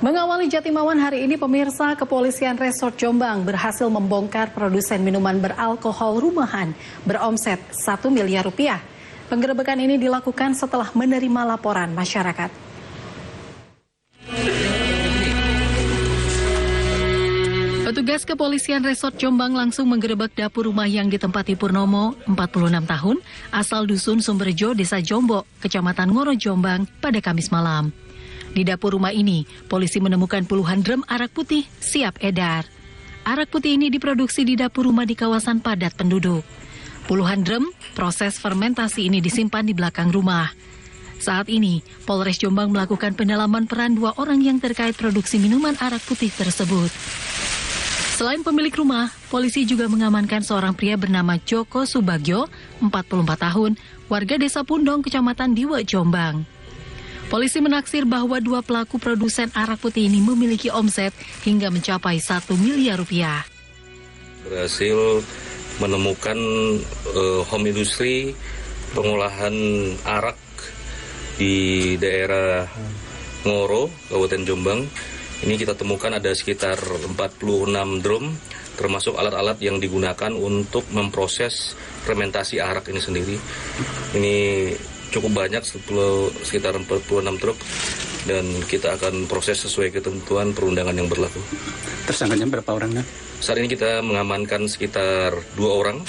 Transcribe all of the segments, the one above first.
Mengawali Jatimawan hari ini, pemirsa, Kepolisian Resort Jombang berhasil membongkar produsen minuman beralkohol rumahan beromset 1 miliar rupiah. Penggerebekan ini dilakukan setelah menerima laporan masyarakat. Petugas Kepolisian Resort Jombang langsung menggerebek dapur rumah yang ditempati Purnomo, 46 tahun, asal Dusun Sumberjo, Desa Jombok, Kecamatan Ngoro, Jombang, pada Kamis malam. Di dapur rumah ini, polisi menemukan puluhan drum arak putih siap edar. Arak putih ini diproduksi di dapur rumah di kawasan padat penduduk. Puluhan drum proses fermentasi ini disimpan di belakang rumah. Saat ini, Polres Jombang melakukan pendalaman peran 2 orang yang terkait produksi minuman arak putih tersebut. Selain pemilik rumah, polisi juga mengamankan seorang pria bernama Joko Subagyo, 44 tahun, warga Desa Pundong, Kecamatan Diwe, Jombang. Polisi menaksir bahwa 2 pelaku produsen arak putih ini memiliki omset hingga mencapai 1 miliar rupiah. Berhasil menemukan home industry pengolahan arak di daerah Ngoro, Kabupaten Jombang. Ini kita temukan ada sekitar 46 drum, termasuk alat-alat yang digunakan untuk memproses fermentasi arak ini sendiri. Ini cukup banyak, sekitar 46 truk, dan kita akan proses sesuai ketentuan perundangan yang berlaku. Tersangkanya berapa orangnya? Saat ini kita mengamankan sekitar 2 orang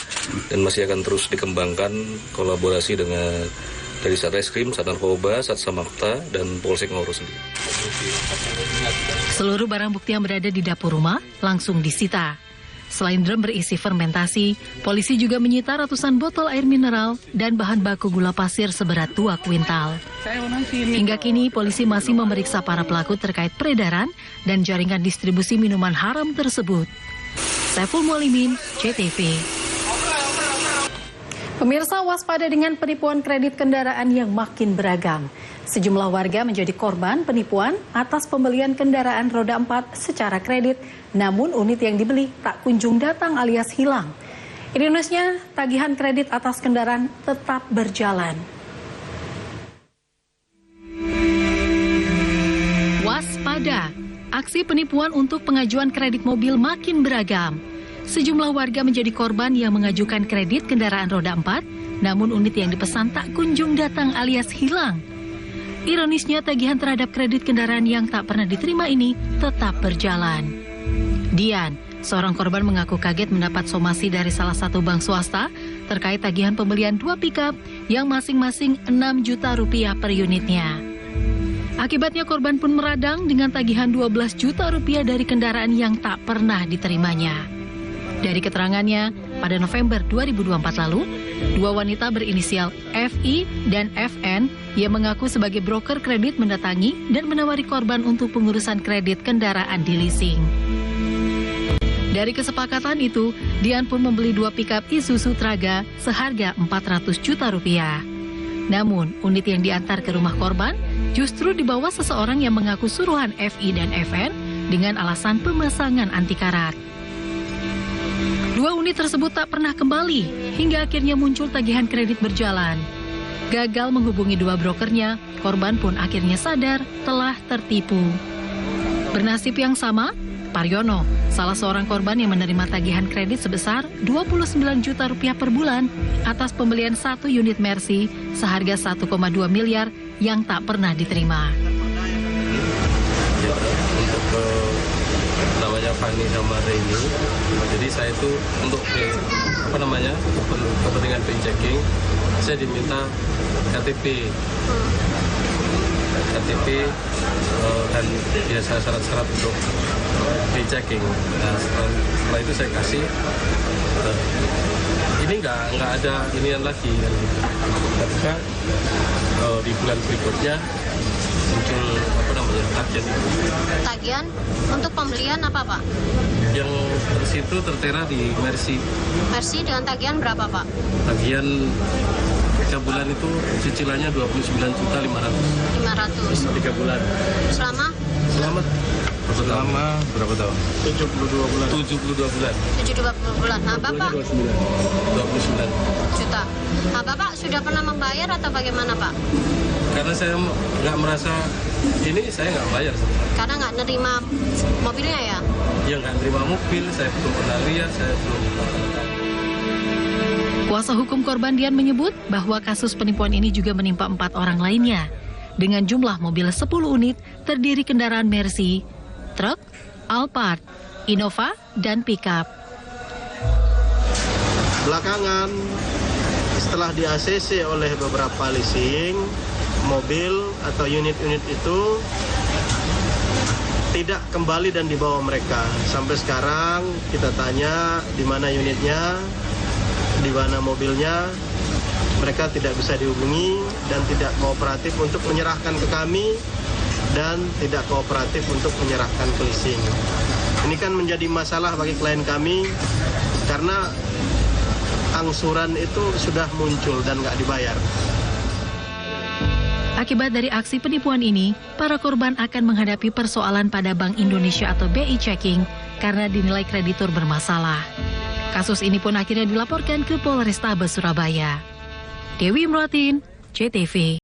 dan masih akan terus dikembangkan kolaborasi dengan dari Satreskrim, Sat Narkoba, Sat Samapta, dan Polsek Ngoro sendiri. Seluruh barang bukti yang berada di dapur rumah langsung disita. Selain drum berisi fermentasi, polisi juga menyita ratusan botol air mineral dan bahan baku gula pasir seberat 2 kuintal. Hingga kini, polisi masih memeriksa para pelaku terkait peredaran dan jaringan distribusi minuman haram tersebut. Saiful Mualimin, CTV. Pemirsa, waspada dengan penipuan kredit kendaraan yang makin beragam. Sejumlah warga menjadi korban penipuan atas pembelian kendaraan roda 4 secara kredit, namun unit yang dibeli tak kunjung datang alias hilang. Ironisnya, tagihan kredit atas kendaraan tetap berjalan. Waspada, aksi penipuan untuk pengajuan kredit mobil makin beragam. Sejumlah warga menjadi korban yang mengajukan kredit kendaraan roda 4, namun unit yang dipesan tak kunjung datang alias hilang. Ironisnya, tagihan terhadap kredit kendaraan yang tak pernah diterima ini tetap berjalan. Dian, seorang korban, mengaku kaget mendapat somasi dari salah satu bank swasta terkait tagihan pembelian 2 pickup yang masing-masing 6 juta rupiah per unitnya. Akibatnya korban pun meradang dengan tagihan 12 juta rupiah dari kendaraan yang tak pernah diterimanya. Dari keterangannya, pada November 2024 lalu, 2 wanita berinisial FI dan FN yang mengaku sebagai broker kredit mendatangi dan menawari korban untuk pengurusan kredit kendaraan di leasing. Dari kesepakatan itu, Dian pun membeli 2 pickup Isuzu Traga seharga 400 juta rupiah. Namun, unit yang diantar ke rumah korban justru dibawa seseorang yang mengaku suruhan FI dan FN dengan alasan pemasangan anti karat. 2 unit tersebut tak pernah kembali, hingga akhirnya muncul tagihan kredit berjalan. Gagal menghubungi 2 brokernya, korban pun akhirnya sadar telah tertipu. Bernasib yang sama, Paryono, salah seorang korban yang menerima tagihan kredit sebesar 29 juta rupiah per bulan atas pembelian 1 unit Mercy seharga 1,2 miliar yang tak pernah diterima. Namanya Fani sama Reni. Jadi saya itu untuk kepentingan checking, saya diminta KTP dan biasa syarat-syarat untuk checking. Nah, setelah itu saya kasih. Ini nggak ada inian lagi. Ketika di bulan berikutnya muncul tagihan itu. Tagihan untuk pembelian apa, Pak? Yang situ tertera di Mercy. Mercy dengan tagihan berapa, Pak? Tagihan 3 bulan itu cicilannya 29.500. 3 bulan. Selama berapa tahun? 72 bulan. 72 bulan. 72 bulan. Nah, Bapak 29 juta. Nah, Bapak sudah pernah membayar atau bagaimana, Pak? Karena saya nggak merasa ini, saya nggak bayar. Karena nggak nerima mobilnya ya? Ya nggak terima mobil, saya belum pernah lihat, saya belum. Kuasa hukum korban Dian menyebut bahwa kasus penipuan ini juga menimpa 4 orang lainnya. Dengan jumlah mobil 10 unit terdiri kendaraan Mercy, truk, Alphard, Innova, dan pickup. Belakangan, setelah di-ACC oleh beberapa leasing, mobil atau unit-unit itu tidak kembali dan dibawa mereka. Sampai sekarang kita tanya di mana unitnya, di mana mobilnya, mereka tidak bisa dihubungi dan tidak kooperatif untuk menyerahkan ke kami dan tidak kooperatif untuk menyerahkan ke leasing. Ini kan menjadi masalah bagi klien kami karena angsuran itu sudah muncul dan nggak dibayar. Akibat dari aksi penipuan ini, para korban akan menghadapi persoalan pada Bank Indonesia atau BI Checking karena dinilai kreditur bermasalah. Kasus ini pun akhirnya dilaporkan ke Polrestabes Surabaya. Dewi Imratin, JTV.